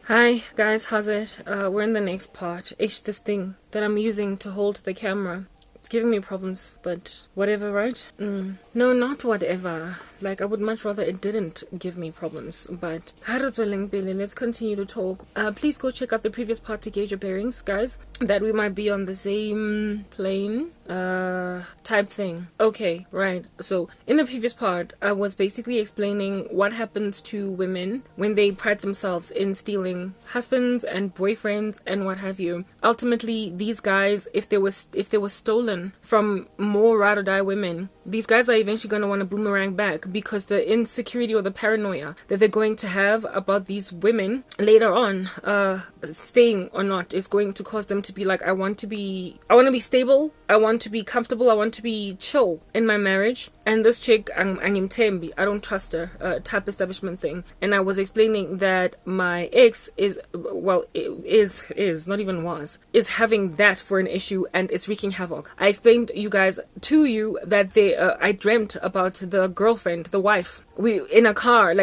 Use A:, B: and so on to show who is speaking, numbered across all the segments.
A: Hi guys, how's it? We're in the next part. This thing that I'm using to hold the camera. It's giving me problems, but whatever, right? No, not whatever. Like, I would much rather it didn't give me problems, but let's continue to talk. Please go check out the previous part to gauge your bearings, guys, that we might be on the same plane type thing. Okay, right. So in the previous part, I was basically explaining what happens to women when they pride themselves in stealing husbands and boyfriends and what have you. Ultimately, these guys, if they were stolen from more ride or die women, these guys are eventually going to want to boomerang back, because the insecurity or the paranoia that they're going to have about these women later on, staying or not, is going to cause them to be like, I want to be stable, I want to be comfortable, I want to be chill in my marriage, and this chick, I don't trust her, type establishment thing. And I was explaining that my ex is having that for an issue, and it's wreaking havoc. I explained to you that I dreamt about the girlfriend, the wife. We were in a car,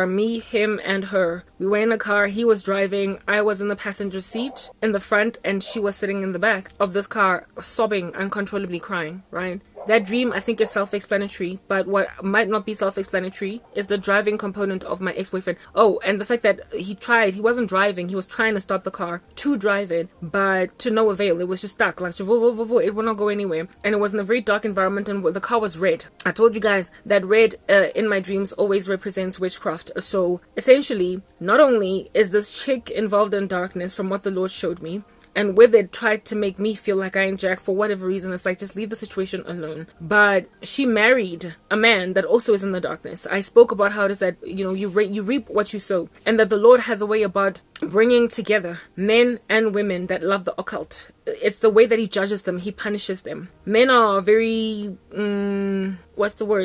A: me, him, and her. We were in a car, he was driving, I was in the passenger seat in the front, and she was sitting in the back of this car, sobbing, uncontrollably crying, right? That dream, I think, is self-explanatory, but what might not be self-explanatory is the driving component of my ex-boyfriend. Oh, and the fact that he wasn't driving, he was trying to stop the car to drive it, but to no avail. It was just stuck, like, it would not go anywhere. And it was in a very dark environment, and the car was red. I told you guys that red in my dreams always represents witchcraft. So essentially, not only is this chick involved in darkness from what the Lord showed me, and with it tried to make me feel like I ain't jack for whatever reason. It's like, just leave the situation alone. But she married a man that also is in the darkness. I spoke about how it is that, you reap what you sow. And that the Lord has a way about bringing together men and women that love the occult. It's the way that he judges them. He punishes them. Men are very,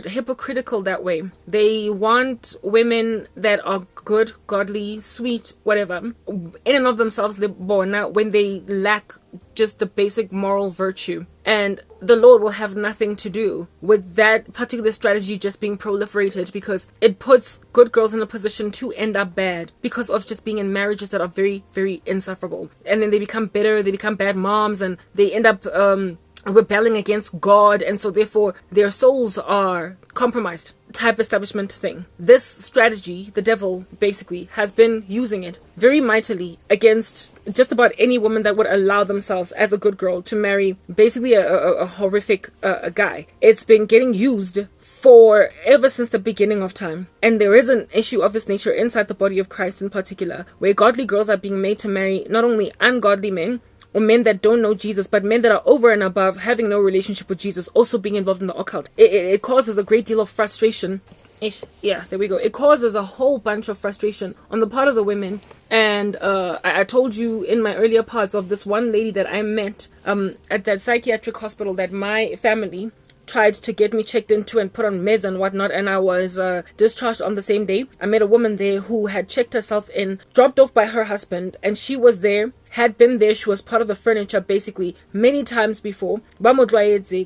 A: hypocritical that way. They want women that are good, godly, sweet, whatever, in and of themselves, born out when they lack just the basic moral virtue. And the Lord will have nothing to do with that particular strategy just being proliferated, because it puts good girls in a position to end up bad because of just being in marriages that are very, very insufferable. And then they become bitter, they become bad moms, and they end up rebelling against God, and so therefore their souls are compromised type establishment thing. This strategy, the devil basically has been using it very mightily against just about any woman that would allow themselves as a good girl to marry basically a horrific guy. It's been getting used for ever since the beginning of time. And there is an issue of this nature inside the body of Christ in particular, where godly girls are being made to marry not only ungodly men, or men that don't know Jesus, but men that are over and above, having no relationship with Jesus, also being involved in the occult. It causes a great deal of frustration. Yeah, there we go. It causes a whole bunch of frustration on the part of the women. And I told you in my earlier parts of this one lady that I met at that psychiatric hospital that my family tried to get me checked into and put on meds and whatnot, and I was discharged on the same day. I met a woman there who had checked herself in, dropped off by her husband, and she was there, had been there, she was part of the furniture basically many times before.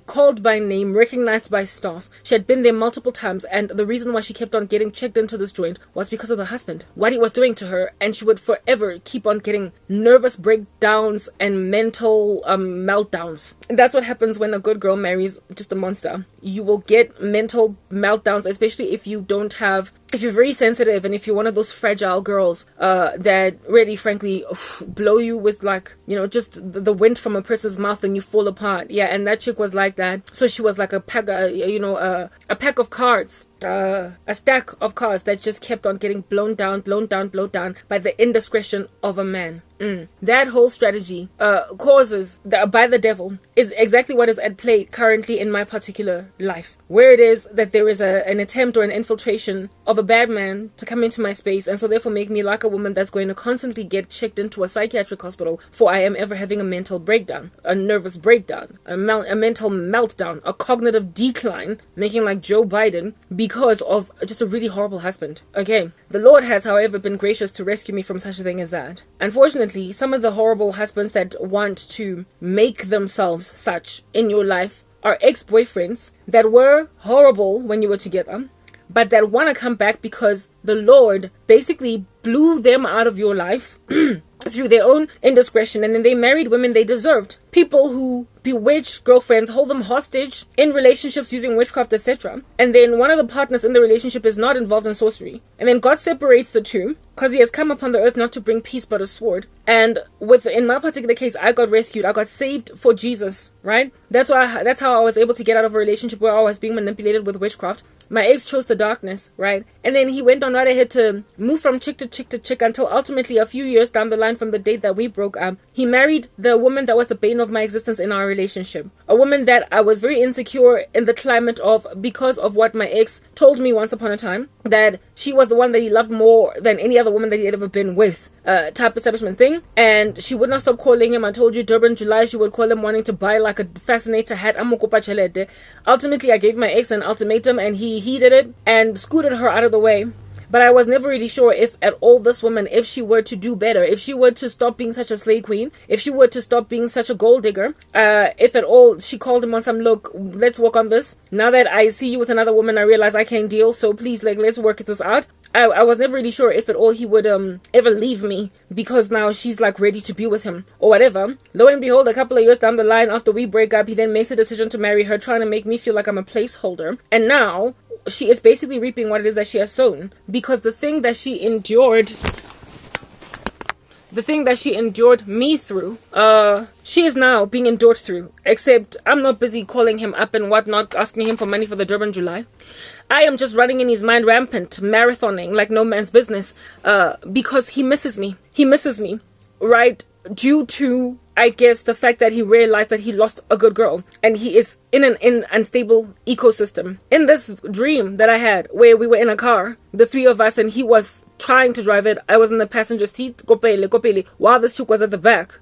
A: Called by name, recognized by staff. She had been there multiple times, and the reason why she kept on getting checked into this joint was because of the husband, what he was doing to her, and she would forever keep on getting nervous breakdowns and mental meltdowns. And that's what happens when a good girl marries just a monster. You will get mental meltdowns, especially if you're very sensitive, and if you're one of those fragile girls that really frankly blow you with, like, just the wind from a person's mouth and you fall apart. Yeah, and that chick was like that. So she was like a pack of cards, a stack of cards that just kept on getting blown down by the indiscretion of a man. That whole strategy causes by the devil is exactly what is at play currently in my particular life, where it is that there is an attempt or an infiltration of a bad man to come into my space, and so therefore make me like a woman that's going to constantly get checked into a psychiatric hospital for I am ever having a mental breakdown, a nervous breakdown, a mental meltdown, a cognitive decline, making like Joe Biden because of just a really horrible husband. Okay, the Lord has, however, been gracious to rescue me from such a thing as that. Unfortunately, some of the horrible husbands that want to make themselves such in your life are ex-boyfriends that were horrible when you were together, but that want to come back because the Lord basically blew them out of your life through their own indiscretion, and then they married women they deserved. People who bewitch girlfriends, hold them hostage in relationships using witchcraft, etc. And then one of the partners in the relationship is not involved in sorcery. And then God separates the two because he has come upon the earth not to bring peace but a sword. And in my particular case, I got rescued. I got saved for Jesus, right? That's how I was able to get out of a relationship where I was being manipulated with witchcraft. My ex chose the darkness, right? And then he went on right ahead to move from chick to chick to chick until ultimately a few years down the line from the date that we broke up, he married the woman that was the bane of my existence in our relationship. A woman that I was very insecure in the climate of because of what my ex told me once upon a time, that she was the one that he loved more than any other woman that he had ever been with, type establishment thing. And she would not stop calling him. I told you, Durban, July, she would call him wanting to buy like a fascinator hat. Ultimately, I gave my ex an ultimatum and he heeded it and scooted her out of the way. But I was never really sure if at all this woman, if she were to do better, if she were to stop being such a slave queen, if she were to stop being such a gold digger, if at all she called him on some, look, let's work on this. Now that I see you with another woman, I realize I can't deal, so please, like, let's work this out. I was never really sure if at all he would ever leave me because now she's like ready to be with him or whatever. Lo and behold, a couple of years down the line after we break up, he then makes a decision to marry her, trying to make me feel like I'm a placeholder. And now she is basically reaping what it is that she has sown, because the thing that she endured me through, she is now being endured through. Except I'm not busy calling him up and whatnot, asking him for money for the Durban July. I am just running in his mind rampant, marathoning like no man's business, because he misses me. He misses me, right? Due to, I guess, the fact that he realized that he lost a good girl and he is in an unstable ecosystem. In this dream that I had where we were in a car, the three of us, and he was trying to drive it, I was in the passenger seat, kopele, while this chick was at the back.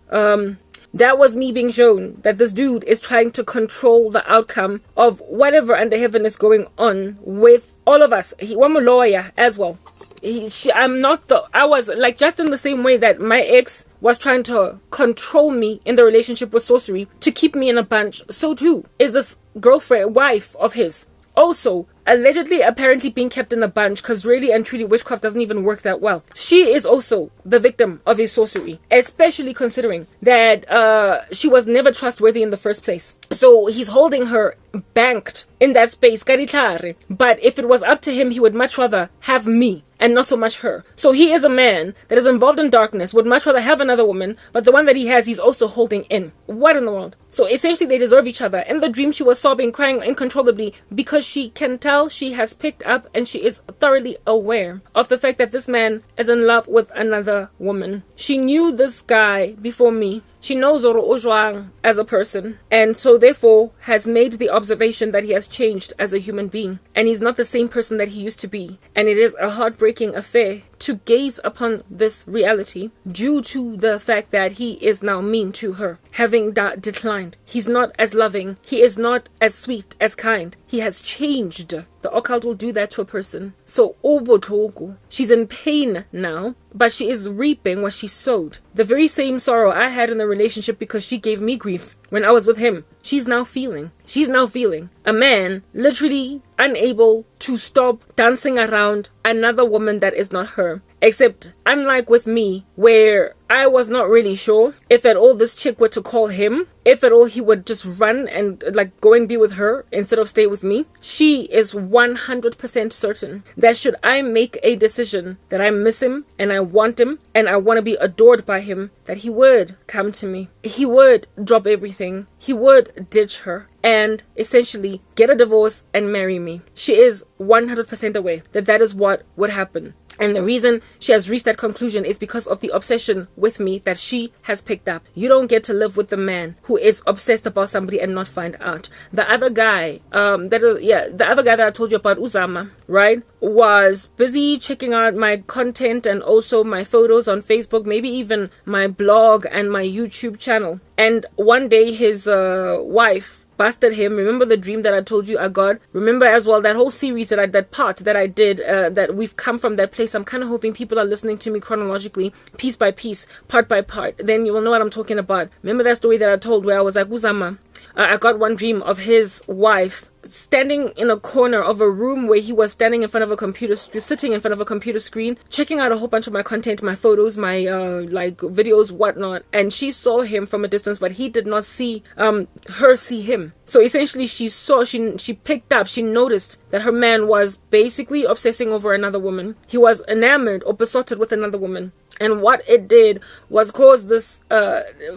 A: That was me being shown that this dude is trying to control the outcome of whatever under heaven is going on with all of us. I'm a lawyer as well. I was like, just in the same way that my ex was trying to control me in the relationship with sorcery to keep me in a bunch, so too is this wife of his. Also, allegedly, apparently being kept in a bunch because really and truly witchcraft doesn't even work that well. She is also the victim of his sorcery, especially considering that she was never trustworthy in the first place. So he's holding her banked in that space. But if it was up to him, he would much rather have me and not so much her. So he is a man that is involved in darkness, would much rather have another woman, but the one that he has, he's also holding in. What in the world? So essentially they deserve each other. In the dream, she was sobbing, crying uncontrollably because she can tell she has picked up and she is thoroughly aware of the fact that this man is in love with another woman. She knew this guy before me. She knows Oro Ojwang as a person, and so therefore has made the observation that he has changed as a human being, and he's not the same person that he used to be. And it is a heartbreaking affair to gaze upon this reality due to the fact that he is now mean to her, having declined. He's not as loving. He is not as sweet, as kind. He has changed. The occult will do that to a person. So, Obotogu, she's in pain now, but she is reaping what she sowed. The very same sorrow I had in the relationship because she gave me grief when I was with him, she's now feeling. She's now feeling. A man literally unable to stop dancing around another woman that is not her. Except, unlike with me, where I was not really sure if at all this chick were to call him, if at all he would just run and like go and be with her instead of stay with me. She is 100% certain that should I make a decision that I miss him and I want him and I want to be adored by him, that he would come to me. He would drop everything. He would ditch her and essentially get a divorce and marry me. She is 100% aware that that is what would happen. And the reason she has reached that conclusion is because of the obsession with me that she has picked up. You don't get to live with the man who is obsessed about somebody and not find out. The other guy, the other guy that I told you about, Uzama, right, was busy checking out my content and also my photos on Facebook, maybe even my blog and my YouTube channel. And one day his wife busted him. Remember the dream that I told you I got? Remember as well that whole series that I did, that we've come from that place. I'm kind of hoping people are listening to me chronologically, piece by piece, part by part. Then you will know what I'm talking about. Remember that story that I told where I was like, Uzama, I got one dream of his wife standing in a corner of a room where he was standing in front of a computer, sitting in front of a computer screen, checking out a whole bunch of my content, my photos, my like videos, whatnot. And she saw him from a distance, but he did not see her see him. So essentially, she picked up, she noticed that her man was basically obsessing over another woman. He was enamored or besotted with another woman. And what it did was cause this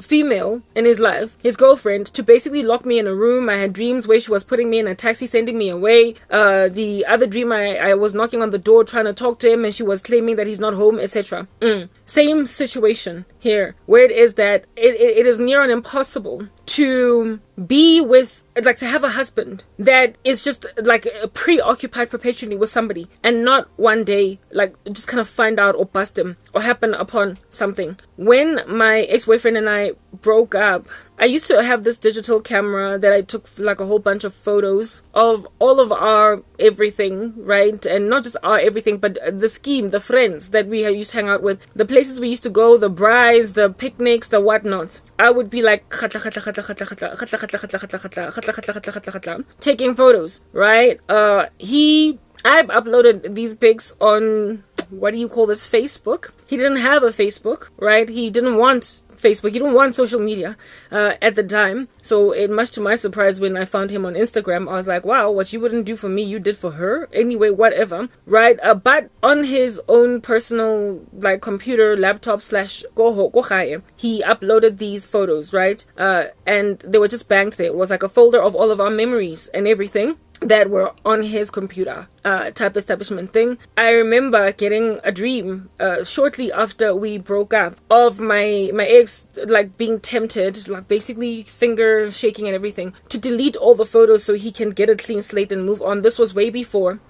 A: female in his life, his girlfriend, to basically lock me in a room. I had dreams where she was putting me in a taxi, sending me away. The other dream, I was knocking on the door trying to talk to him, and she was claiming that he's not home, etc. Same situation here, where it is that it is near on impossible to be with, like, to have a husband that is just like preoccupied perpetually with somebody, and not one day like just kind of find out or bust him or happen upon something. When my ex-boyfriend and I broke up, I used to have this digital camera that I took like a whole bunch of photos of all of our everything, right? And not just our everything, but the scheme, the friends that we used to hang out with, the places we used to go, the brides, the picnics, the whatnots. I would be like taking photos, right? I've uploaded these pics on, what do you call this, Facebook. He didn't have a Facebook, right? He didn't want Facebook. He didn't want social media at the time. So much to my surprise, when I found him on Instagram, I was like, wow, what you wouldn't do for me, you did for her. Anyway, whatever, right? But on his own personal like computer, laptop / gohae, he uploaded these photos, right? And they were just banked there. It was like a folder of all of our memories and everything that were on his computer, type establishment thing. I remember getting a dream shortly after we broke up of my ex like being tempted, like basically finger shaking and everything, to delete all the photos so he can get a clean slate and move on. This was way before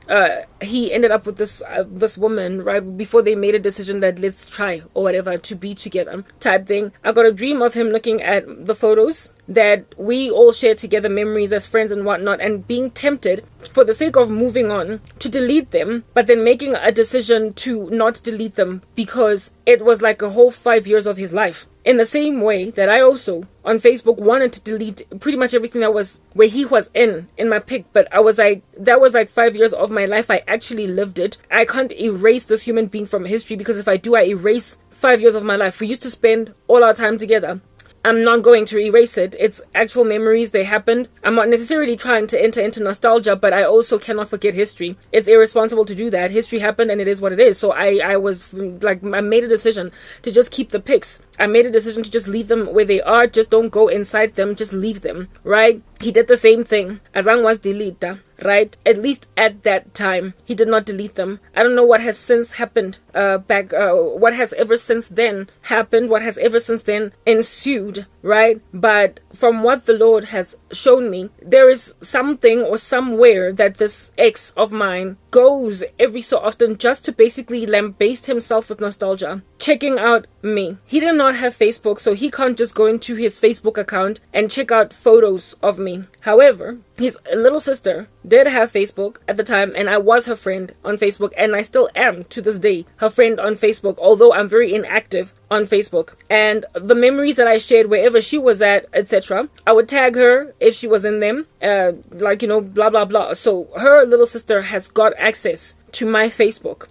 A: he ended up with this woman, right? Before they made a decision that let's try or whatever to be together type thing. I got a dream of him looking at the photos that we all shared together, memories as friends and whatnot, and being tempted for the sake of moving on to delete them, but then making a decision to not delete them because it was like a whole 5 years of his life. In the same way that I also on Facebook wanted to delete pretty much everything that was where he was in my pic, but I was like, that was like 5 years of my life. I actually lived it. I can't erase this human being from history, because if I do, I erase 5 years of my life. We used to spend all our time together. I'm not going to erase it. It's actual memories. They happened. I'm not necessarily trying to enter into nostalgia, but I also cannot forget history. It's irresponsible to do that. History happened and it is what it is. So I was like, I made a decision to just keep the pics. I made a decision to just leave them where they are. Just don't go inside them. Just leave them, right? He did the same thing. Azang was delete, right? At least at that time, he did not delete them. I don't know what has since happened what has ever since then happened, what has ever since then ensued, right? But from what the Lord has shown me, there is something or somewhere that this ex of mine goes every so often just to basically lambaste himself with nostalgia, checking out me. He did not have Facebook, so he can't just go into his Facebook account and check out photos of me. However, his little sister did have Facebook at the time, and I was her friend on Facebook, and I still am to this day her friend on Facebook, although I'm very inactive on Facebook. And the memories that I shared wherever she was at, etc., I would tag her if she was in them, like, you know, blah blah blah. So her little sister has got access to my Facebook,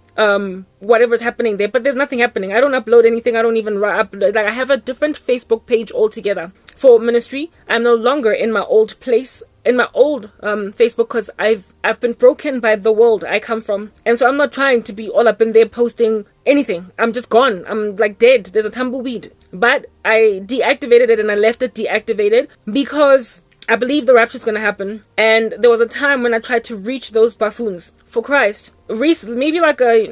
A: whatever's happening there, but there's nothing happening. I don't upload anything. I don't even upload. Like, I have a different Facebook page altogether for ministry. I'm no longer in my old place, in my old Facebook, because I've been broken by the world I come from, and so I'm not trying to be all up in there posting anything. I'm just gone. I'm like dead. There's a tumbleweed. But I deactivated it, and I left it deactivated because I believe the rapture is going to happen. And there was a time when I tried to reach those buffoons for Christ. Recently, maybe like a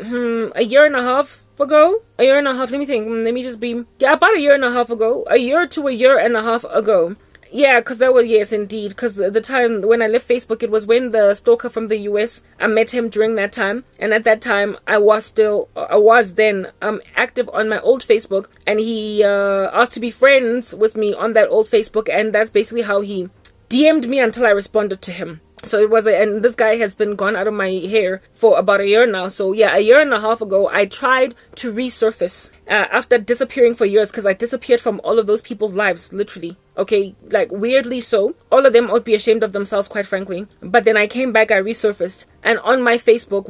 A: year and a half ago. A year and a half. Let me think. Let me just be. Yeah, about a year and a half ago. A year to a year and a half ago. Yeah, because that was, yes, indeed. Because the time when I left Facebook, it was when the stalker from the US, I met him during that time. And at that time, I was then active on my old Facebook. And he asked to be friends with me on that old Facebook. And that's basically how he DM'd me until I responded to him. So it was, and this guy has been gone out of my hair for about a year now. So yeah, a year and a half ago, I tried to resurface after disappearing for years, because I disappeared from all of those people's lives, literally. Okay, like weirdly so. All of them would be ashamed of themselves, quite frankly. But then I came back, I resurfaced, and on my Facebook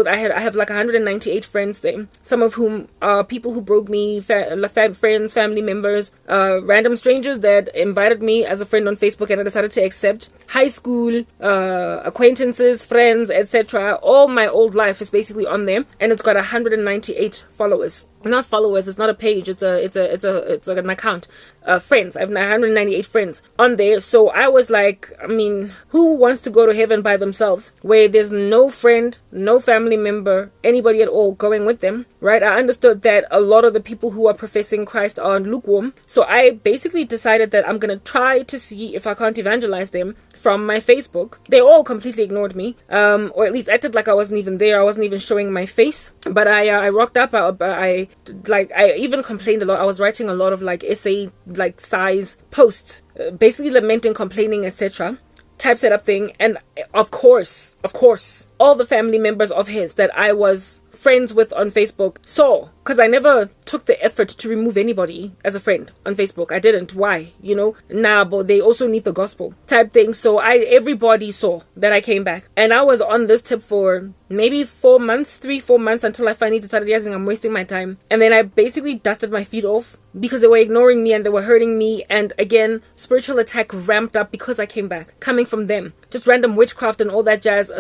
A: I have like 198 friends there. Some of whom are people who broke me, friends, family members, random strangers that invited me as a friend on Facebook, and I decided to accept. High school acquaintances, friends, etc. All my old life is basically on there, and it's got 198 followers. Not followers, it's not a page, it's like an account. Friends, I have 198 friends on there. So I was like, I mean, who wants to go to heaven by themselves where there's no friend, no family member, anybody at all going with them, right? I understood that a lot of the people who are professing Christ are lukewarm. So I basically decided that I'm gonna try to see if I can't evangelize them from my Facebook. They all completely ignored me, or at least acted like I wasn't even there. I wasn't even showing my face. But I rocked up. I even complained a lot. I was writing a lot of like essay like size posts, basically lamenting, complaining, etc. Type setup thing, and of course, all the family members of his that I was friends with on Facebook saw, because I never took the effort to remove anybody as a friend on Facebook. I didn't. Why? Nah, but they also need the gospel type thing. So everybody saw that I came back, and I was on this tip for maybe 4 months, 3-4 months, until I finally decided, realizing I'm wasting my time. And then I basically dusted my feet off because they were ignoring me and they were hurting me. And again, spiritual attack ramped up because I came back, coming from them. Just random witchcraft and all that jazz.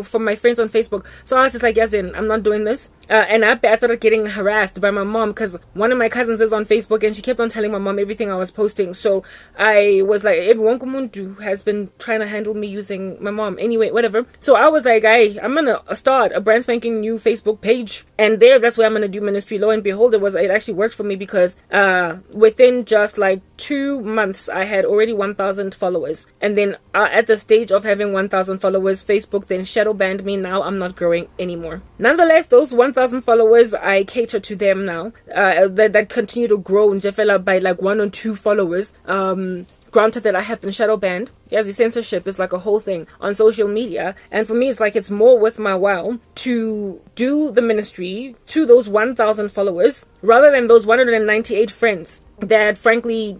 A: From my friends on Facebook. So I was just like, yes, I'm not doing this. And I started getting harassed by my mom because one of my cousins is on Facebook and she kept on telling my mom everything I was posting. So I was like, everyone has been trying to handle me using my mom. Anyway, whatever. So I was like, I'm gonna start a brand spanking new Facebook page, and that's where I'm gonna do ministry. Lo and behold, it actually worked for me because within just like 2 months I had already 1,000 followers. And then at the stage of having 1,000 followers, Facebook then shadow banned me. Now I'm not growing anymore. Nonetheless, those 1,000 followers, I cater to them now. That continue to grow and develop by like 1 or 2 followers. Granted that I have been shadow banned. Yes, the censorship is like a whole thing on social media, and for me it's like it's more worth my while to do the ministry to those 1,000 followers rather than those 198 friends that frankly,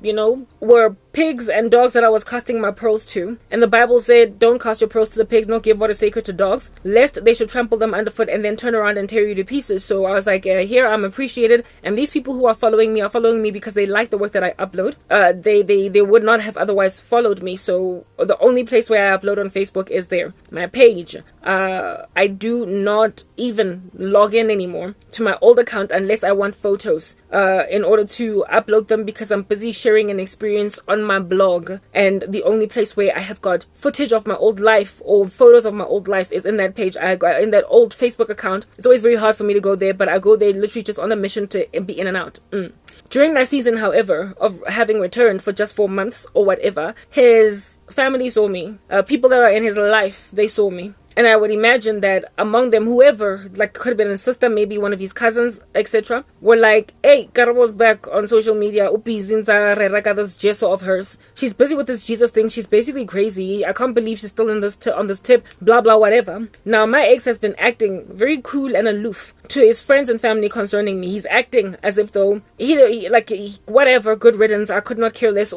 A: were pigs and dogs that I was casting my pearls to. And the Bible said, don't cast your pearls to the pigs, nor give what is sacred to dogs, lest they should trample them underfoot and then turn around and tear you to pieces. So I was like, here I'm appreciated, and these people who are following me because they like the work that I upload. They would not have otherwise followed me. So the only place where I upload on Facebook is there, my page. I do not even log in anymore to my old account unless I want photos in order to upload them, because I'm busy sharing an experience on my blog, and the only place where I have got footage of my old life or photos of my old life is in that page. I got in that old Facebook account. It's always very hard for me to go there, but I go there literally just on a mission to be in and out. During that season, however, of having returned for just 4 months or whatever, his family saw me. People that are in his life, they saw me. And I would imagine that among them, whoever, like could have been a sister, maybe one of his cousins, etc., were like, hey, Karabo's back on social media. This Jeso of hers. She's busy with this Jesus thing. She's basically crazy. I can't believe she's still in this on this tip. Blah, blah, whatever. Now, my ex has been acting very cool and aloof to his friends and family concerning me. He's acting as if though whatever, good riddance, I could not care less.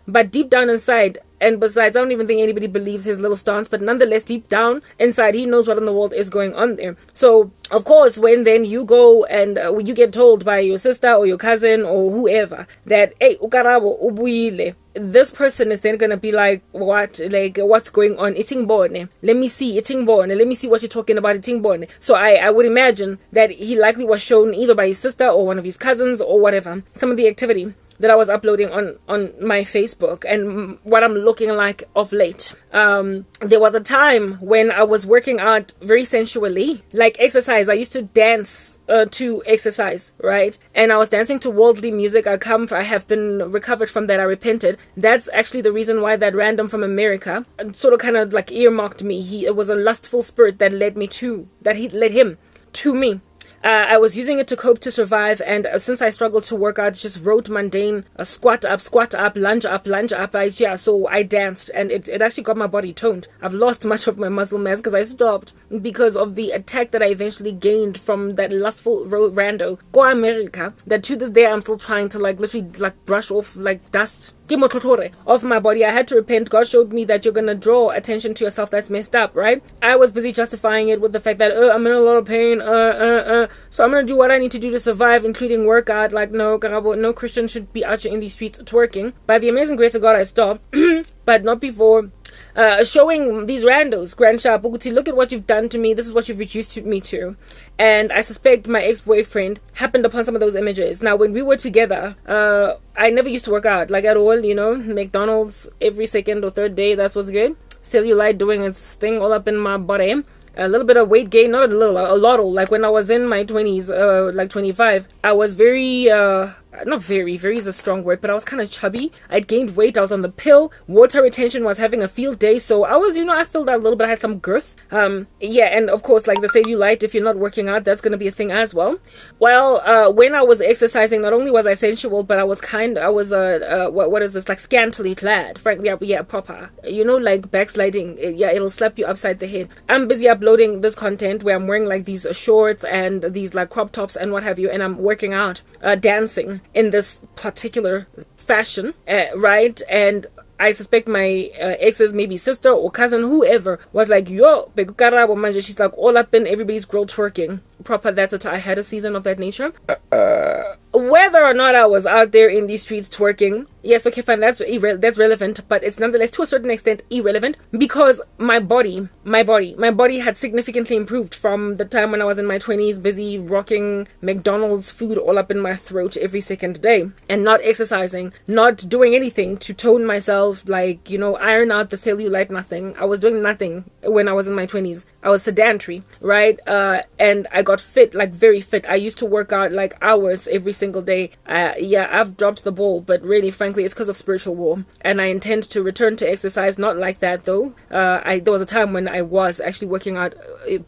A: But deep down inside, and besides, I don't even think anybody believes his little stance, but nonetheless, deep down inside, he knows what in the world is going on there. So, of course, when then you go and you get told by your sister or your cousin or whoever that, hey, ukarabo ubuile, this person is then going to be like, what? Like, what's going on? Itingbone. Let me see. Itingbone. Let me see what you're talking about. Itingbone. So I would imagine that he likely was shown either by his sister or one of his cousins or whatever, some of the activity that I was uploading on my Facebook and what I'm looking like of late. There was a time when I was working out very sensually, like exercise. I used to dance to exercise, right? And I was dancing to worldly music. I have been recovered from that. I repented. That's actually the reason why that random from America sort of kind of like earmarked me. It was a lustful spirit that led him to me. I was using it to cope, to survive, and since I struggled to work out, just wrote mundane squat up, lunge up. So I danced, and it actually got my body toned. I've lost much of my muscle mass because I stopped because of the attack that I eventually gained from that lustful rando go America, that to this day I'm still trying to literally brush off dust off my body. I had to repent. God showed me that you're gonna draw attention to yourself that's messed up, right? I was busy justifying it with the fact that I'm in a lot of pain, so I'm gonna do what I need to do to survive, including workout. No, Karabo, no Christian should be out in these streets twerking. By the amazing grace of God, I stopped, but not before showing these randos, Grandcha Buguti, look at what you've done to me. This is what you've reduced me to. And I suspect my ex-boyfriend happened upon some of those images. Now, when we were together, I never used to work out, at all, McDonald's every second or third day, that's what's good. Cellulite doing its thing all up in my body. A little bit of weight gain, not a little, a lot. When I was in my 20s, 25, I was very, not very is a strong word, but I was kind of chubby. I'd gained weight. I was on the pill. Water retention was having a field day. So I was, I filled out a little bit. I had some girth. Yeah, and of course, the cellulite, if you're not working out, that's going to be a thing as well. Well, when I was exercising, not only was I sensual, but I was what is this, scantily clad. Frankly, yeah, proper. Backsliding. Yeah, it'll slap you upside the head. I'm busy uploading this content where I'm wearing these shorts and these crop tops and what have you, and I'm working out, dancing in this particular fashion, right? And I suspect my ex's maybe sister or cousin, whoever, was yo, Begukarabo manje, she's all up in everybody's grill twerking. Proper, I had a season of that nature. Whether or not I was out there in these streets twerking, yes, okay, fine, that's relevant, but it's nonetheless to a certain extent irrelevant because my body had significantly improved from the time when I was in my 20s, busy rocking McDonald's food all up in my throat every second day and not exercising, not doing anything to tone myself, iron out the cellulite, nothing. I was doing nothing when I was in my 20s. I was sedentary, right? And I got fit, very fit. I used to work out hours every single day. Yeah, I've dropped the ball, but really, frankly, it's because of spiritual war. And I intend to return to exercise, not like that though. There was a time when I was actually working out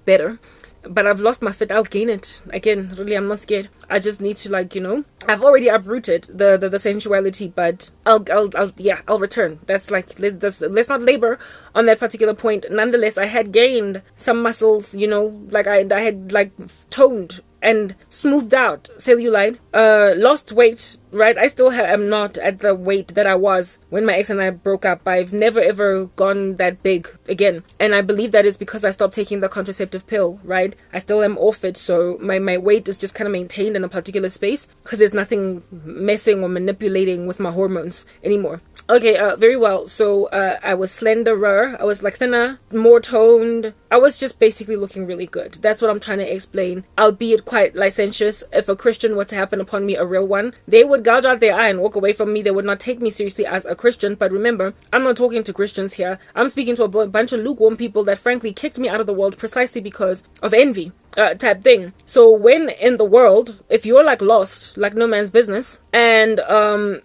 A: better. But I've lost my fit. I'll gain it again. Really, I'm not scared. I just need to I've already uprooted the sensuality, but I'll return. That's let's not labor on that particular point. Nonetheless, I had gained some muscles. I had toned and smoothed out cellulite, lost weight, right? I still am not at the weight that I was when my ex and I broke up. I've never ever gone that big again. And I believe that is because I stopped taking the contraceptive pill, right? I still am off it, so my weight is just kind of maintained in a particular space because there's nothing messing or manipulating with my hormones anymore. Okay, very well. So I was slenderer, I was thinner, more toned. I was just basically looking really good. That's what I'm trying to explain, albeit quite licentious. If a Christian were to happen upon me, a real one, they would gouge out their eye and walk away from me. They would not take me seriously as a Christian. But remember, I'm not talking to Christians here. I'm speaking to a bunch of lukewarm people that frankly kicked me out of the world precisely because of envy. Type thing. So when in the world, if you're lost, no man's business, and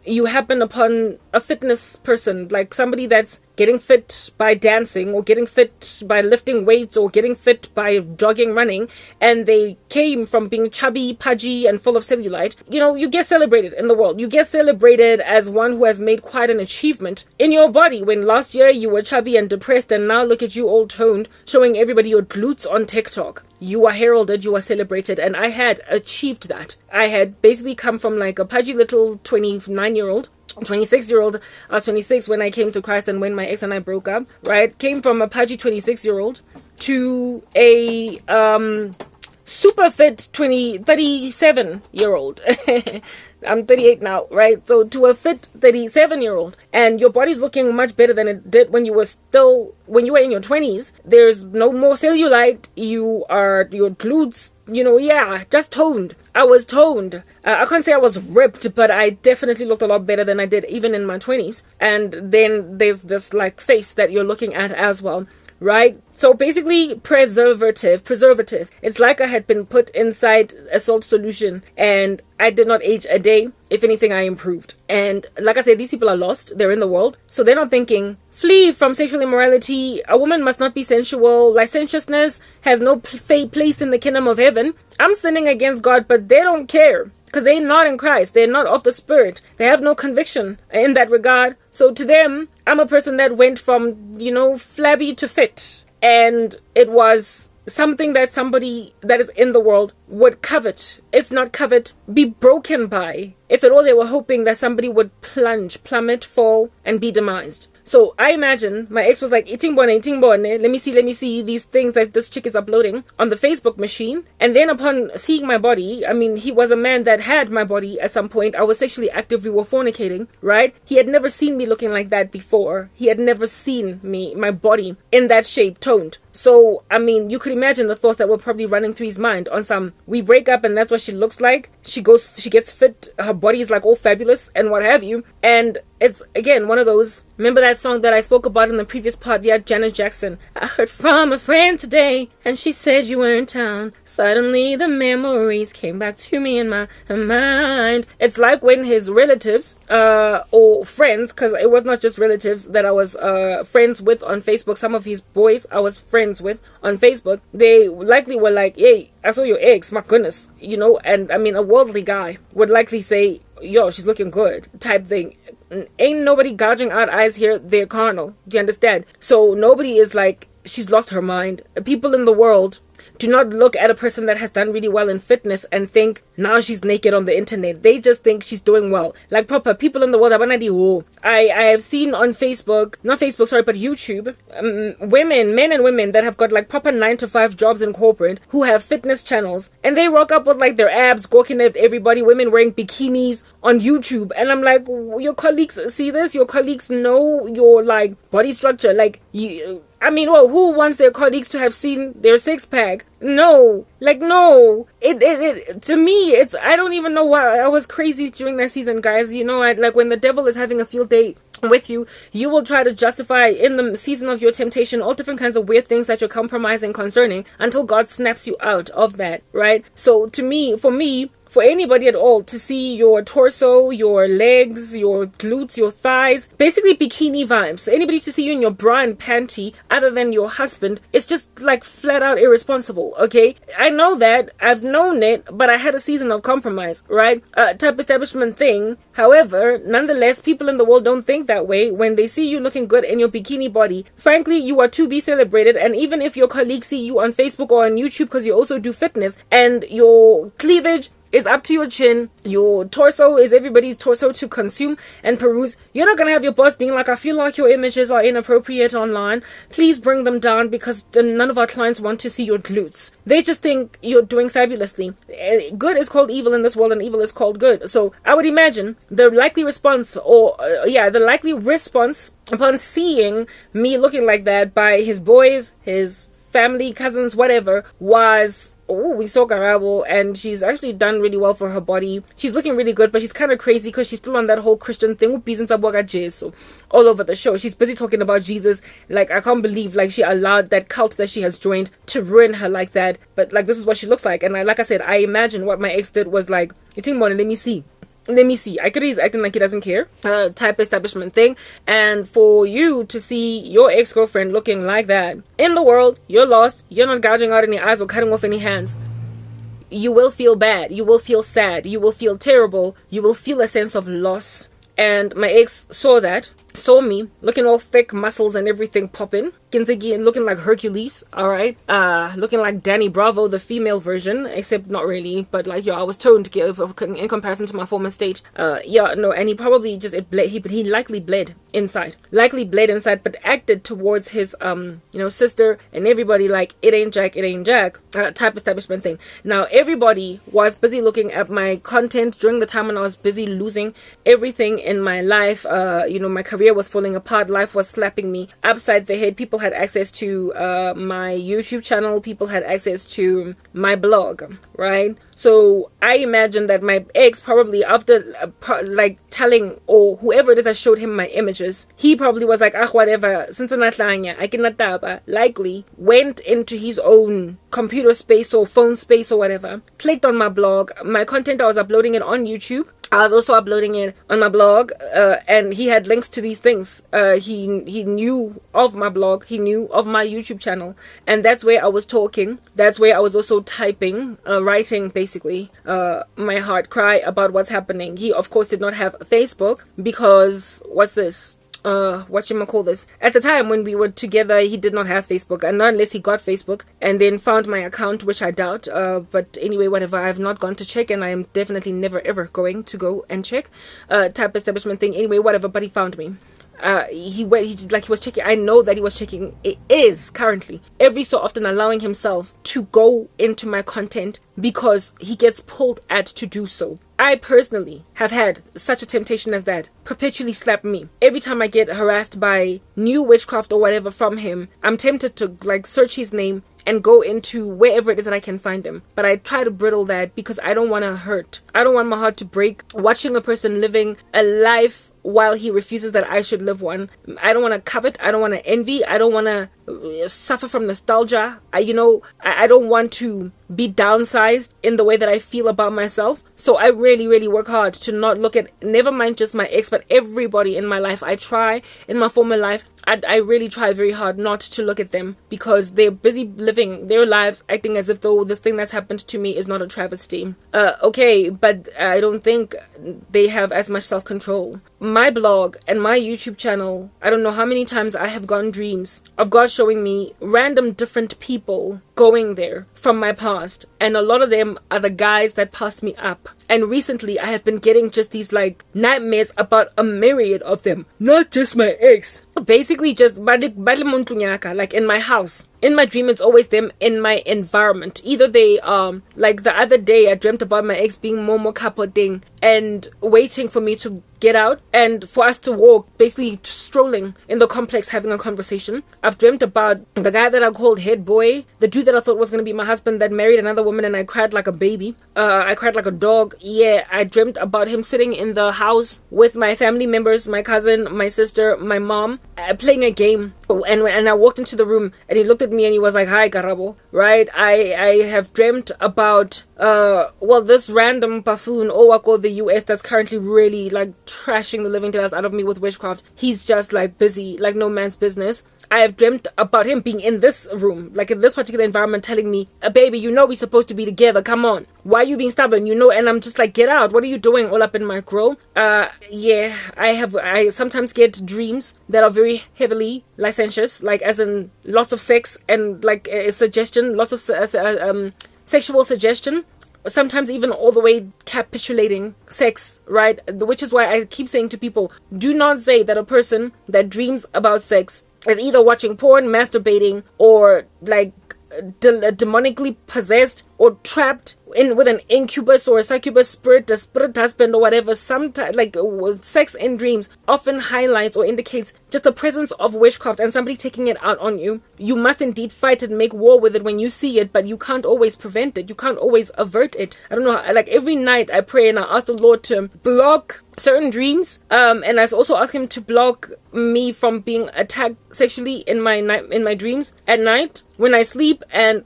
A: you happen upon a fitness person, somebody that's getting fit by dancing or getting fit by lifting weights or getting fit by jogging, running, and they came from being chubby, pudgy, and full of cellulite, you get celebrated in the world. You get celebrated as one who has made quite an achievement in your body when last year you were chubby and depressed, and now look at you all toned, showing everybody your glutes on TikTok. You are heralded, you are celebrated, and I had achieved that. I had basically come from a pudgy little 26-year-old. I was 26 when I came to Christ and when my ex and I broke up, right? Came from a pudgy 26-year-old to a super fit 37-year-old. I'm 38 now, right? So to a fit 37-year-old, and your body's looking much better than it did when you were in your 20s. There's no more cellulite. Your glutes, just toned. I was toned. I can't say I was ripped, but I definitely looked a lot better than I did even in my 20s. And then there's this face that you're looking at as well. right? So basically, preservative. It's like I had been put inside a salt solution and I did not age a day. If anything, I improved. And like I said, these people are lost. They're in the world. So they're not thinking, flee from sexual immorality. A woman must not be sensual. Licentiousness has no place in the kingdom of heaven. I'm sinning against God, but they don't care. Because they're not in Christ. They're not of the Spirit. They have no conviction in that regard. So to them, I'm a person that went from, flabby to fit. And it was something that somebody that is in the world would covet. If not covet, be broken by. If at all they were hoping that somebody would plummet, fall, and be demised. So I imagine my ex was like, itingbone, let me see these things that this chick is uploading on the Facebook machine. And then upon seeing my body, I mean, he was a man that had my body at some point. I was sexually active, we were fornicating, right? He had never seen me looking like that before. He had never seen my body in that shape, toned. So, I mean, you could imagine the thoughts that were probably running through his mind on some, we break up and that's what she looks like. She gets fit, her body is like all fabulous and what have you. And it's, again, one of those, remember that song that I spoke about in the previous part? Yeah, Janet Jackson. I heard from a friend today and she said you were in town. Suddenly the memories came back to me in my mind. It's like when his relatives, or friends, because it was not just relatives that I was friends with on Facebook. Some of his boys I was friends with on Facebook. They likely were like, hey, I saw your ex, my goodness, and I mean, a worldly guy would likely say, yo, she's looking good, type thing. Ain't nobody gouging out eyes here, they're carnal. Do you understand? So nobody is like, she's lost her mind. People in the world do not look at a person that has done really well in fitness and think, now she's naked on the internet. They just think she's doing well. Like proper people in the world, I have seen on Facebook, not Facebook, sorry, but YouTube, men and women that have got like proper 9-to-5 jobs in corporate who have fitness channels and they rock up with like their abs, gawking at everybody, women wearing bikinis on YouTube. And I'm like, your colleagues see this? Your colleagues know your like body structure? Like who wants their colleagues to have seen their six-pack? No. It to me, it's, I don't even know why I was crazy during that season, guys. Like when the devil is having a field day with you, you will try to justify in the season of your temptation all different kinds of weird things that you're compromising concerning until God snaps you out of that, right? So for anybody at all to see your torso, your legs, your glutes, your thighs, basically bikini vibes. Anybody to see you in your bra and panty other than your husband, it's just like flat out irresponsible, okay? I know that, I've known it, but I had a season of compromise, right? Type establishment thing. However, nonetheless, people in the world don't think that way when they see you looking good in your bikini body. Frankly, you are to be celebrated, and even if your colleagues see you on Facebook or on YouTube because you also do fitness and your cleavage is up to your chin, your torso is everybody's torso to consume and peruse, you're not gonna have your boss being like, I feel like your images are inappropriate online, please bring them down because none of our clients want to see your glutes. They just think you're doing fabulously. Good is called evil in this world and evil is called good. So I would imagine the likely response upon seeing me looking like that by his boys, his family, cousins, whatever, was, oh, we saw Garabo and she's actually done really well for her body. She's looking really good, but she's kind of crazy because she's still on that whole Christian thing all over the show. She's busy talking about Jesus. Like, I can't believe like she allowed that cult that she has joined to ruin her like that. But like, this is what she looks like. And like I said, I imagine what my ex did was like, let me see. I could he's acting like he doesn't care, type establishment thing. And for you to see your ex-girlfriend looking like that in the world, you're lost, you're not gouging out any eyes or cutting off any hands. You will feel bad, you will feel sad, you will feel terrible, you will feel a sense of loss. And my ex saw me looking all thick, muscles and everything popping, looking like Hercules, alright, looking like Danny Bravo, the female version, except not really, but like, I was toned in comparison to my former state. And he probably just, he likely bled inside, but acted towards his, sister and everybody like, it ain't Jack, type establishment thing. Now, everybody was busy looking at my content during the time when I was busy losing everything in my life. My career was falling apart, life was slapping me upside the head. People had access to my YouTube channel, people had access to my blog, right? So I imagine that my ex probably, after like telling, or whoever it is I showed him my images, he probably was like, ah, whatever, since I cannot taba, likely went into his own computer space or phone space or whatever, clicked on my blog, my content, I was uploading it on YouTube. I was also uploading it on my blog, and he had links to these things. He knew of my blog, he knew of my YouTube channel, and that's where I was talking. That's where I was also typing, writing basically my heart cry about what's happening. He of course did not have Facebook because what's this? Whatchamacallit, at the time when we were together, he did not have Facebook, and not unless he got Facebook and then found my account, which I doubt. But anyway, whatever, I have not gone to check, and I am definitely never ever going to go and check. Type establishment thing, anyway, whatever, but he found me. He was checking. I know that he was checking. It is currently every so often allowing himself to go into my content because he gets pulled at to do so. I personally have had such a temptation as that perpetually slap me. Every time I get harassed by new witchcraft or whatever from him, I'm tempted to like search his name and go into wherever it is that I can find him. But I try to brittle that because I don't want to hurt. I don't want my heart to break watching a person living a life while he refuses that I should live one. I don't want to covet. I don't want to envy. I don't want to suffer from nostalgia. I don't want to be downsized in the way that I feel about myself. So I really, really work hard to not look at, never mind just my ex, but everybody in my life. I try in my former life. I really try very hard not to look at them because they're busy living their lives acting as if though this thing that's happened to me is not a travesty. Okay, but I don't think they have as much self-control. My blog and my YouTube channel, I don't know how many times I have gotten dreams of God showing me random different people going there from my past, and a lot of them are the guys that passed me up. And recently I have been getting just these like nightmares about a myriad of them, not just my ex. Basically just like in my house. In my dream, it's always them in my environment. Either they like the other day I dreamt about my ex being Momo Kapoding and waiting for me to get out and for us to walk, basically strolling in the complex having a conversation. I've dreamt about the guy that I called head boy, the dude that I thought was going to be my husband that married another woman, and I cried like a baby. I cried like a dog. Yeah, I dreamt about him sitting in the house with my family members, my cousin, my sister, my mom, playing a game. And I walked into the room and he looked at me and he was like, "Hi, Karabo." Right? I have dreamt about this random buffoon Owako the US that's currently really like trashing the living daylights out of me with witchcraft. He's just like busy, like no man's business. I have dreamt about him being in this room, like in this particular environment, telling me, "Baby, you know we're supposed to be together. Come on. Why are you being stubborn? You know?" And I'm just like, "Get out. What are you doing all up in my grill?" Yeah, I sometimes get dreams that are very heavily licentious, like as in lots of sex and like a suggestion, lots of sexual suggestion. Sometimes even all the way capitulating sex, right? Which is why I keep saying to people, do not say that a person that dreams about sex is either watching porn, masturbating, or like demonically possessed or trapped in with an incubus or a succubus spirit, a spirit husband or whatever. Sometimes like sex in dreams often highlights or indicates just the presence of witchcraft and somebody taking it out on you. You must indeed fight it, make war with it when you see it, but you can't always prevent it. You can't always avert it. I don't know, like every night I pray and I ask the Lord to block certain dreams, and I also ask him to block me from being attacked sexually in my dreams at night when I sleep, and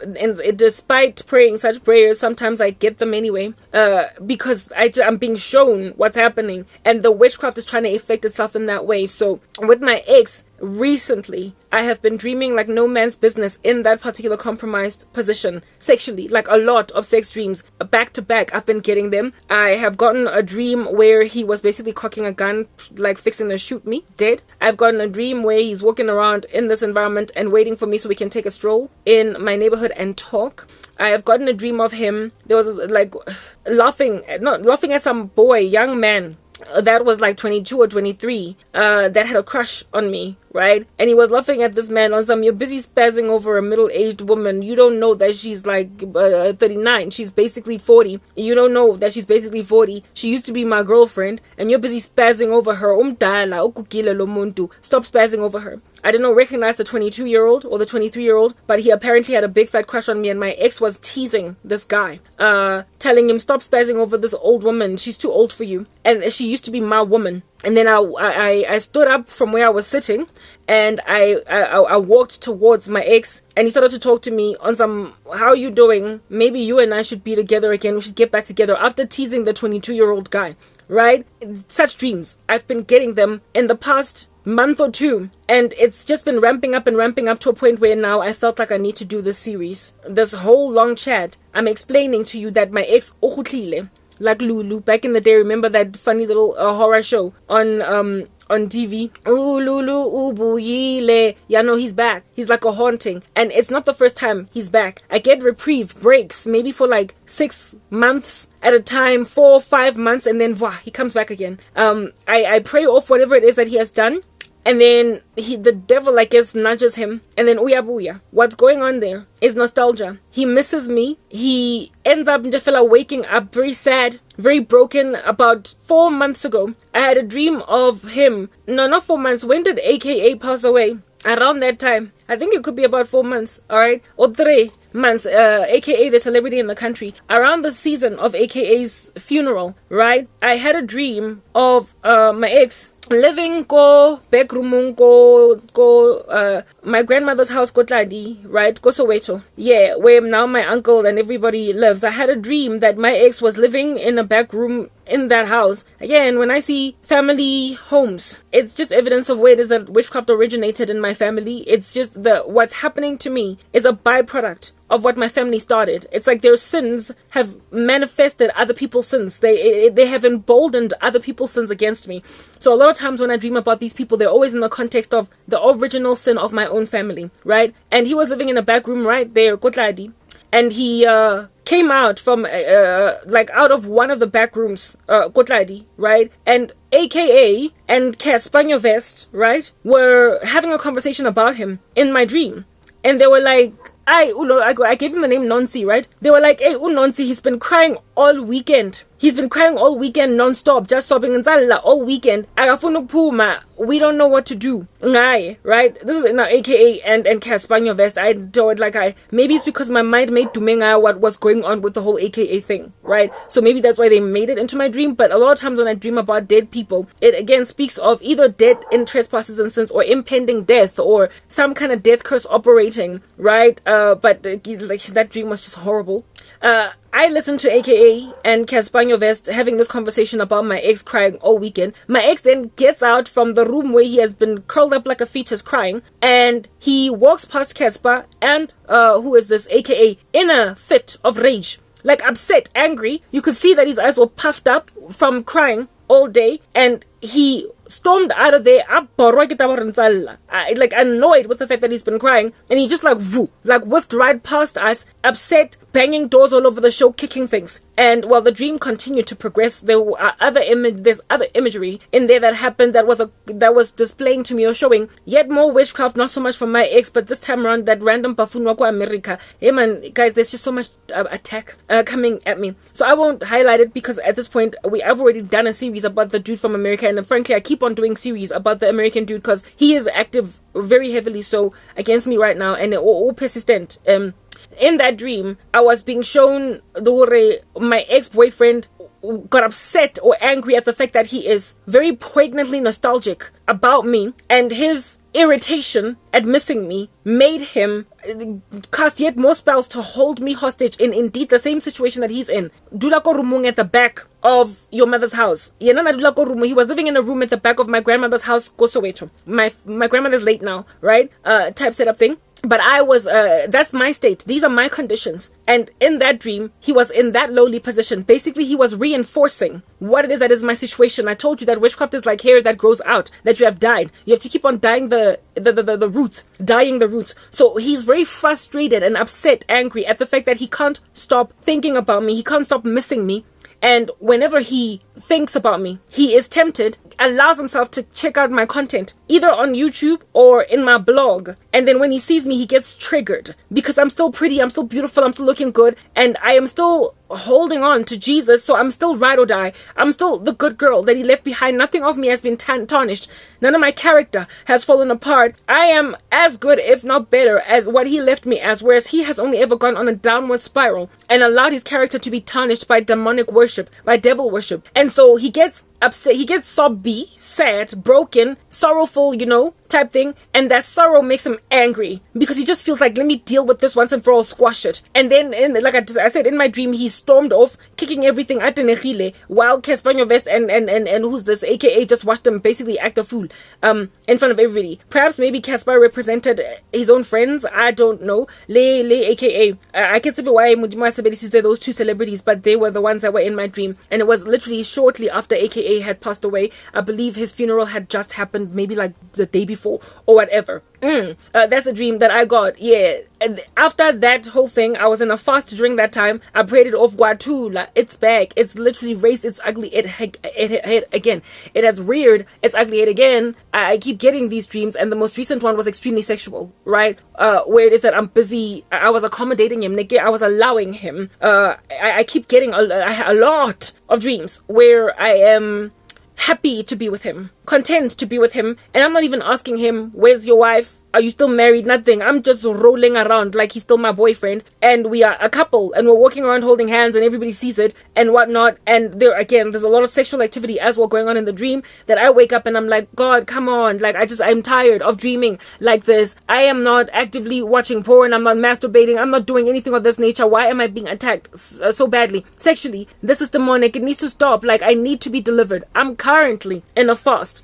A: despite praying such prayers, sometimes I get them anyway, because I'm being shown what's happening, and the witchcraft is trying to affect itself in that way. So with my ex, recently I have been dreaming like no man's business in that particular compromised position sexually, like a lot of sex dreams back to back. I've been getting them. I have gotten a dream where he was basically cocking a gun, like fixing to shoot me dead. I've gotten a dream where he's walking around in this environment and waiting for me so we can take a stroll in my neighborhood and talk. I have gotten a dream of him. There was like laughing at some boy, young man that was like 22 or 23, that had a crush on me, right? And he was laughing at this man on some, "You're busy spazzing over a middle-aged woman. You don't know that she's like 39. She's basically 40. You don't know that she's basically 40. She used to be my girlfriend, and you're busy spazzing over her. Stop spazzing over her." I didn't recognize the 22-year-old or the 23-year-old, but he apparently had a big fat crush on me, and my ex was teasing this guy, telling him, stop spazzing over this old woman. She's too old for you. And she used to be my woman. And then I stood up from where I was sitting, and I walked towards my ex, and he started to talk to me on some, how are you doing? Maybe you and I should be together again. We should get back together, after teasing the 22-year-old guy, right? Such dreams. I've been getting them in the past month or two, and it's just been ramping up to a point where now I felt like I need to do this series. This whole long chat, I'm explaining to you that my ex Ohutlile, like Lulu, back in the day, remember that funny little horror show on TV? Ooh, Lulu, ubuyile. Yeah, no, he's back. He's like a haunting. And it's not the first time he's back. I get reprieve breaks, maybe for like 6 months at a time, 4 or 5 months, and then voila, he comes back again. I pray off whatever it is that he has done. And then the devil, I guess, nudges him. And then uya buya. What's going on there is nostalgia. He misses me. He ends up waking up very sad, very broken. About 4 months ago, I had a dream of him. No, not 4 months. When did AKA pass away? Around that time. I think it could be about 4 months, alright? Or 3 months, AKA the celebrity in the country. Around the season of AKA's funeral, right? I had a dream of my ex living go backroom go my grandmother's house go Tladi, right? Go Soweto. Yeah, where now my uncle and everybody lives. I had a dream that my ex was living in a back room in that house. Again, when I see family homes, it's just evidence of where it is that witchcraft originated in my family. It's just what's happening to me is a byproduct of what my family started. It's like their sins have manifested other people's sins. They have emboldened other people's sins against me. So a lot of times when I dream about these people, they're always in the context of the original sin of my own family, right? And he was living in a back room right there, Kotladi, and he came out from like out of one of the back rooms, Kotladi, right? And AKA and Caspanyo Vest, right, were having a conversation about him in my dream. And they were like, I gave him the name Nonsi, right? They were like, hey, Nonsi, he's been crying all weekend. He's been crying all weekend non-stop, just sobbing all weekend. We don't know what to do. Ngai, right? This is now AKA and Caspanyo Vest. I do it maybe it's because my mind made Dumenga what was going on with the whole AKA thing, right? So maybe that's why they made it into my dream. But a lot of times when I dream about dead people, it again speaks of either death in trespasses and sins, or impending death, or some kind of death curse operating, right? But that dream was just horrible. I listened to AKA and Caspanyo Vest having this conversation about my ex crying all weekend. My ex then gets out from the room where he has been curled up like a fetus crying, and he walks past Casper and who is this AKA in a fit of rage, like upset, angry. You could see that his eyes were puffed up from crying all day, and he stormed out of there, like annoyed with the fact that he's been crying, and he just whiffed right past us, upset, banging doors all over the show, kicking things. And while the dream continued to progress, there's other imagery in there that happened that was displaying to me or showing yet more witchcraft, not so much from my ex, but this time around that random buffoon wako America. Hey man, guys, there's just so much attack coming at me. So I won't highlight it because at this point I've already done a series about the dude from America, and frankly I keep on doing series about the American dude because he is active very heavily so against me right now, and all persistent. In that dream, I was being shown my ex-boyfriend got upset or angry at the fact that he is very poignantly nostalgic about me, and his irritation at missing me made him cast yet more spells to hold me hostage in indeed the same situation that he's in. Dulako Rumung at the back of your mother's house. He was living in a room at the back of my grandmother's house, Kosoweto. My grandmother's late now, right? Type setup thing. But I was, that's my state. These are my conditions. And in that dream, he was in that lowly position. Basically, he was reinforcing what it is that is my situation. I told you that witchcraft is like hair that grows out, that you have dyed. You have to keep on dying the roots, dying the roots. So he's very frustrated and upset, angry at the fact that he can't stop thinking about me. He can't stop missing me. And whenever he thinks about me, he is tempted, allows himself to check out my content either on YouTube or in my blog. And then when he sees me, he gets triggered because I'm still pretty, I'm still beautiful, I'm still looking good, and I am still holding on to Jesus. So I'm still ride or die. I'm still the good girl that he left behind. Nothing of me has been tarnished. None of my character has fallen apart. I am as good, if not better, as what he left me as, whereas he has only ever gone on a downward spiral and allowed his character to be tarnished by demonic worship, by devil worship. And so he gets upset, he gets sobby, sad, broken, sorrowful, type thing, and that sorrow makes him angry because he just feels like, let me deal with this once and for all, squash it. And then, like I said, in my dream, he stormed off, kicking everything at the while Caspanyo Vest and who's this, aka, just watched him basically act a fool in front of everybody. Perhaps maybe Caspar represented his own friends, I don't know. Le aka, I can't say why those two celebrities, but they were the ones that were in my dream. And it was literally shortly after aka had passed away. I believe his funeral had just happened, maybe like the day before or whatever. That's a dream that I got. Yeah. And after that whole thing, I was in a fast during that time. I prayed it off. Guatula. It's back. It's literally raised its ugly head again. It has reared its ugly head again. I keep getting these dreams, and the most recent one was extremely sexual, right? Where it is that I'm busy. I was accommodating him. I was allowing him. I keep getting a lot of dreams where I am happy to be with him, content to be with him, and I'm not even asking him, where's your wife? Are you still married? Nothing. I'm just rolling around like he's still my boyfriend, and we are a couple, and we're walking around holding hands, and everybody sees it and whatnot. And there's a lot of sexual activity as well going on in the dream that I wake up and I'm like, God, come on. Like, I'm tired of dreaming like this. I am not actively watching porn. I'm not masturbating. I'm not doing anything of this nature. Why am I being attacked so badly sexually? This is demonic. It needs to stop. Like, I need to be delivered. I'm currently in a fast.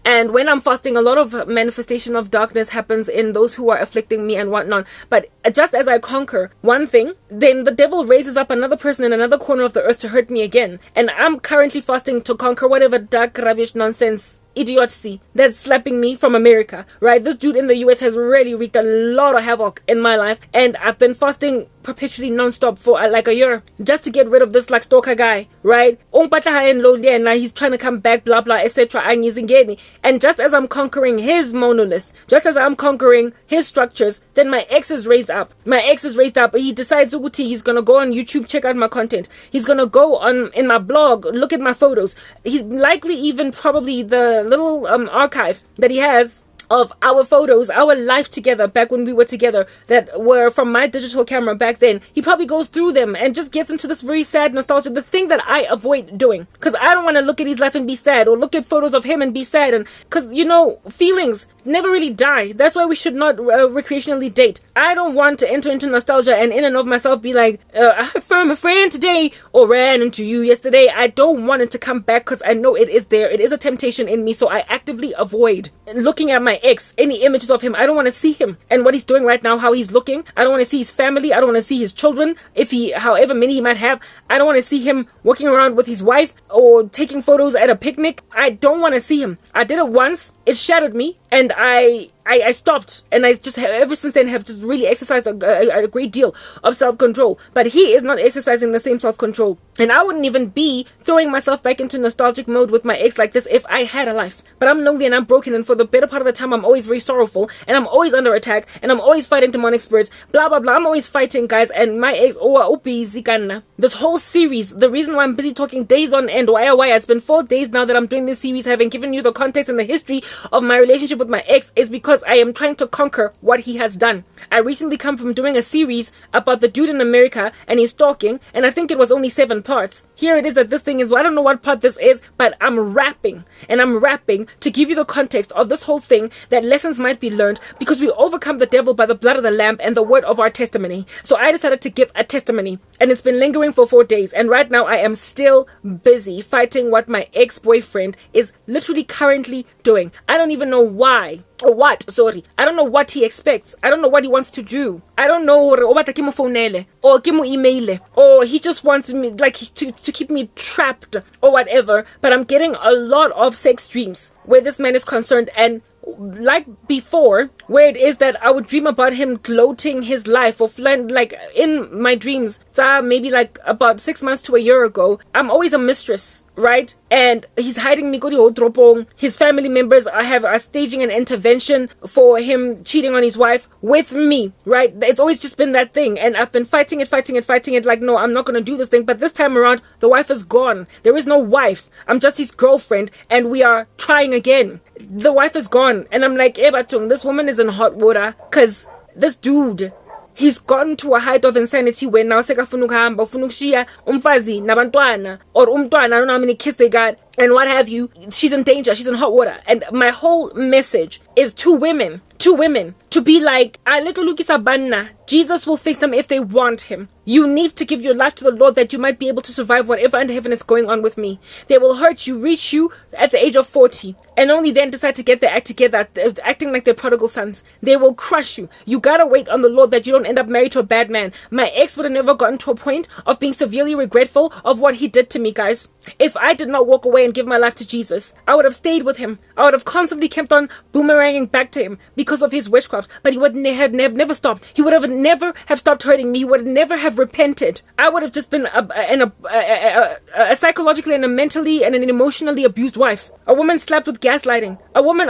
A: And when I'm fasting, a lot of manifestation of darkness happens in those who are afflicting me and whatnot. But just as I conquer one thing, then the devil raises up another person in another corner of the earth to hurt me again. And I'm currently fasting to conquer whatever dark, rubbish, nonsense, idiocy that's slapping me from America, right? This dude in the US has really wreaked a lot of havoc in my life, and I've been fasting perpetually non-stop for like a year just to get rid of this like stalker guy, right? He's trying to come back, blah blah, etc. And just as I'm conquering his monolith, just as I'm conquering his structures, then my ex is raised up. He decides he's gonna go on YouTube, check out my content. He's gonna go on in my blog, look at my photos. He's likely even probably the little archive that he has of our photos, our life together back when we were together, that were from my digital camera back then. He probably goes through them and just gets into this very sad nostalgia, the thing that I avoid doing, because I don't want to look at his life and be sad, or look at photos of him and be sad, and because feelings never really die. That's why we should not recreationally date. I don't want to enter into nostalgia and in and of myself be like, I affirm a friend today or ran into you yesterday. I don't want it to come back because I know it is there. It is a temptation in me, so I actively avoid looking at my ex, any images of him. I don't want to see him and what he's doing right now, how he's looking. I don't want to see his family. I don't want to see his children, however many he might have. I don't want to see him walking around with his wife or taking photos at a picnic. I don't want to see him. I did it once. It shattered me, and I stopped, and I just ever since then have just really exercised a great deal of self-control. But he is not exercising the same self-control, and I wouldn't even be throwing myself back into nostalgic mode with my ex like this if I had a life. But I'm lonely and I'm broken, and for the better part of the time I'm always very sorrowful, and I'm always under attack, and I'm always fighting demonic spirits, blah blah blah. I'm always fighting, guys, and my ex, this whole series, the reason why I'm busy talking days on end, why it's been 4 days now that I'm doing this series, having given you the context and the history of my relationship with my ex, is because I am trying to conquer what he has done. I recently come from doing a series about the dude in America and his stalking, and I think it was only 7 parts. Here it is that this thing is, I don't know what part this is, but I'm rapping to give you the context of this whole thing, that lessons might be learned, because we overcome the devil by the blood of the lamb and the word of our testimony. So I decided to give a testimony, and it's been lingering for 4 days, and right now I am still busy fighting what my ex-boyfriend is literally currently doing. I don't even know why. Or what? Sorry. I don't know what he expects. I don't know what he wants to do. I don't know. Or he just wants me to keep me trapped or whatever. But I'm getting a lot of sex dreams where this man is concerned, and like before, where it is that I would dream about him gloating his life or flying, like in my dreams, maybe like about 6 months to a year ago, I'm always a mistress. right? And he's hiding me. His family members are staging an intervention for him cheating on his wife with me, right? It's always just been that thing. And I've been fighting it. Like, no, I'm not going to do this thing. But this time around, the wife is gone. There is no wife. I'm just his girlfriend. And we are trying again. The wife is gone. And I'm like, Batung, this woman is in hot water. Because this dude, he's gotten to a height of insanity where now sekafuna ukuhamba ufuna ukushiya umfazi nabantwana or umntwana, I don't know how many kids they got and what have you. She's in danger, she's in hot water. And my whole message is to women to be like, Jesus will fix them if they want him. You need to give your life to the Lord that you might be able to survive whatever under heaven is going on with me. They will hurt you, reach you at the age of 40, and only then decide to get their act together, acting like their prodigal sons. They will crush you. You gotta wait on the Lord that you don't end up married to a bad man. My ex would have never gotten to a point of being severely regretful of what he did to me, guys. If I did not walk away and give my life to Jesus, I would have stayed with him. I would have constantly kept on boomeranging back to him because of his witchcraft, but he would have never stopped. He would have never have stopped hurting me. He would never have repented. I would have just been a psychologically and a mentally and an emotionally abused wife. A woman slapped with gaslighting. A woman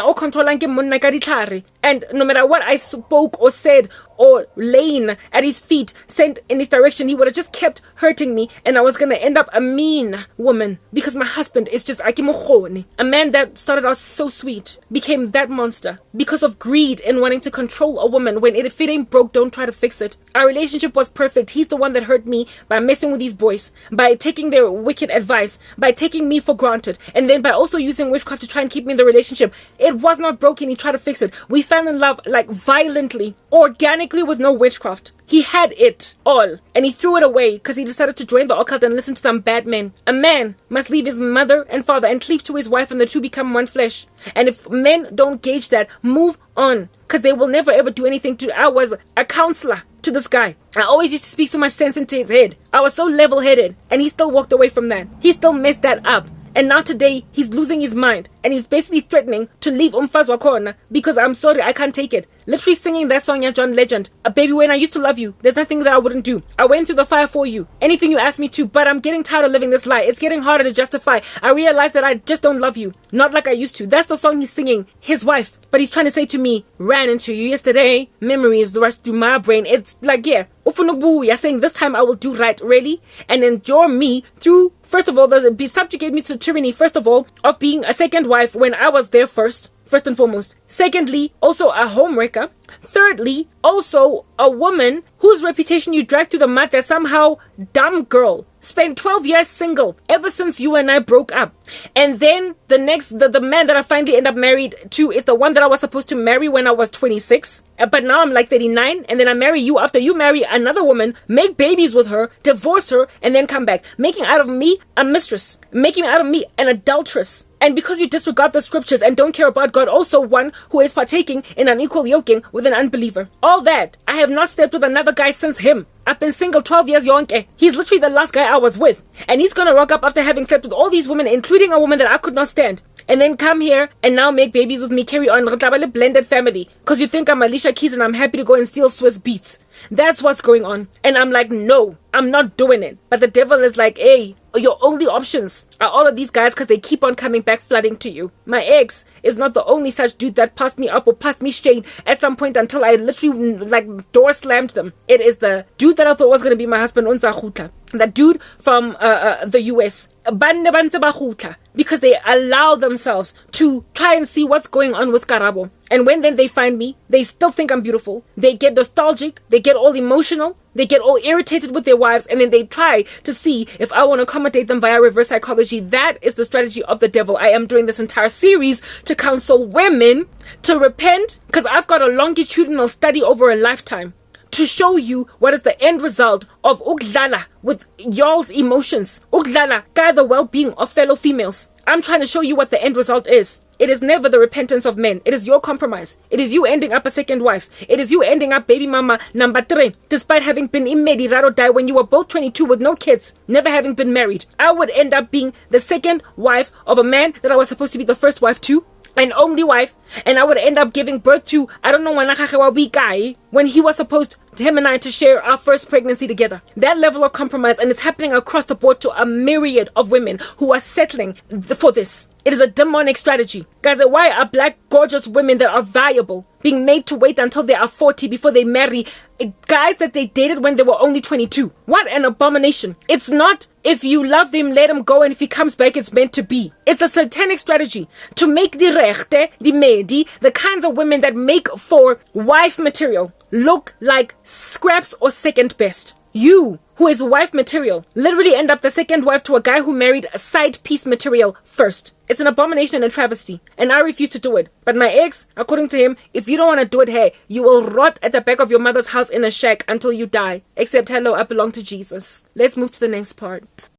A: and no matter what I spoke or said or laying at his feet, sent in his direction, he would have just kept hurting me, and I was going to end up a mean woman because my husband is just a man that started out so sweet became that monster because of greed and wanting to control a woman. When if it ain't broke, don't try to fix it. Our relationship was perfect. He's the one that hurt me by messing with these boys, by taking their wicked advice, by taking me for granted, and then by also using witchcraft to try and keep me in the relationship. It was not broken. He tried to fix it. We fell in love like violently, organically, with no witchcraft. He had it all, and he threw it away because he decided to join the occult and listen to some bad men. A man must leave his mother and father and cleave to his wife, and the two become one flesh. And if men don't gauge that, move on, because they will never ever do anything to. I was a counselor to this guy. I always used to speak so much sense into his head. I was so level-headed, and he still walked away from that. He still messed that up. And now today, he's losing his mind. And he's basically threatening to leave Umfaz Wakona because I'm sorry, I can't take it. Literally singing that song, yeah, John Legend. Baby, when I used to love you, there's nothing that I wouldn't do. I went through the fire for you. Anything you asked me to, but I'm getting tired of living this lie. It's getting harder to justify. I realize that I just don't love you. Not like I used to. That's the song he's singing. His wife. But he's trying to say to me, ran into you yesterday. Memories rushed through my brain. It's like, yeah. Ufunubu, you're saying this time I will do right, really? And endure me through, first of all, subjugate me to tyranny, first of all, of being a second wife when I was there first and foremost. Secondly, also a homewrecker. Thirdly, also a woman whose reputation you dragged through the mud that somehow dumb girl. Spent 12 years single ever since you and I broke up. And then the man that I finally end up married to is the one that I was supposed to marry when I was 26. But now I'm like 39, and then I marry you after you marry another woman, make babies with her, divorce her, and then come back. Making out of me a mistress. Making out of me an adulteress. And because you disregard the scriptures and don't care about God, also one who is partaking in unequal yoking with an unbeliever. All that. I have not slept with another guy since him. I've been single 12 years, yonke. He's literally the last guy I was with. And he's gonna rock up after having slept with all these women, including a woman that I could not stand. And then come here and now make babies with me, carry on. Blended family. Because you think I'm Alicia Keys and I'm happy to go and steal Swiss beats. That's what's going on. And I'm like, no, I'm not doing it. But the devil is like, hey, your only options are all of these guys because they keep on coming back flooding to you. My ex is not the only such dude that passed me up or passed me shade at some point until I literally like door slammed them. It is the dude that I thought was going to be my husband, that dude from the US. Because they allow themselves to try and see what's going on with Karabo. And when then they find me, they still think I'm beautiful. They get nostalgic. They get all emotional. They get all irritated with their wives. And then they try to see if I want to accommodate them via reverse psychology. That is the strategy of the devil. I am doing this entire series to counsel women to repent, because I've got a longitudinal study over a lifetime to show you what is the end result of ukdlala with y'all's emotions. Ukdlala ka the well-being of fellow females. I'm trying to show you what the end result is. It is never the repentance of men. It is your compromise. It is you ending up a second wife. It is you ending up baby mama number 3, despite having been imedi raro die when you were both 22 with no kids, never having been married. I would end up being the second wife of a man that I was supposed to be the first wife to, and only wife, and I would end up giving birth to, I don't know, when he was supposed him and I to share our first pregnancy together. That level of compromise, and it's happening across the board to a myriad of women who are settling for this. It is a demonic strategy. Guys, why are black gorgeous women that are valuable being made to wait until they are 40 before they marry guys that they dated when they were only 22? What an abomination. It's not if you love him, let him go, and if he comes back, it's meant to be. It's a satanic strategy to make the rechte, the medi, the kinds of women that make for wife material look like scraps or second best. You, who is wife material, literally end up the second wife to a guy who married a side piece material first. It's an abomination and a travesty, and I refuse to do it. But my ex, according to him, if you don't want to do it, hey, you will rot at the back of your mother's house in a shack until you die. Except, hello, I belong to Jesus. Let's move to the next part.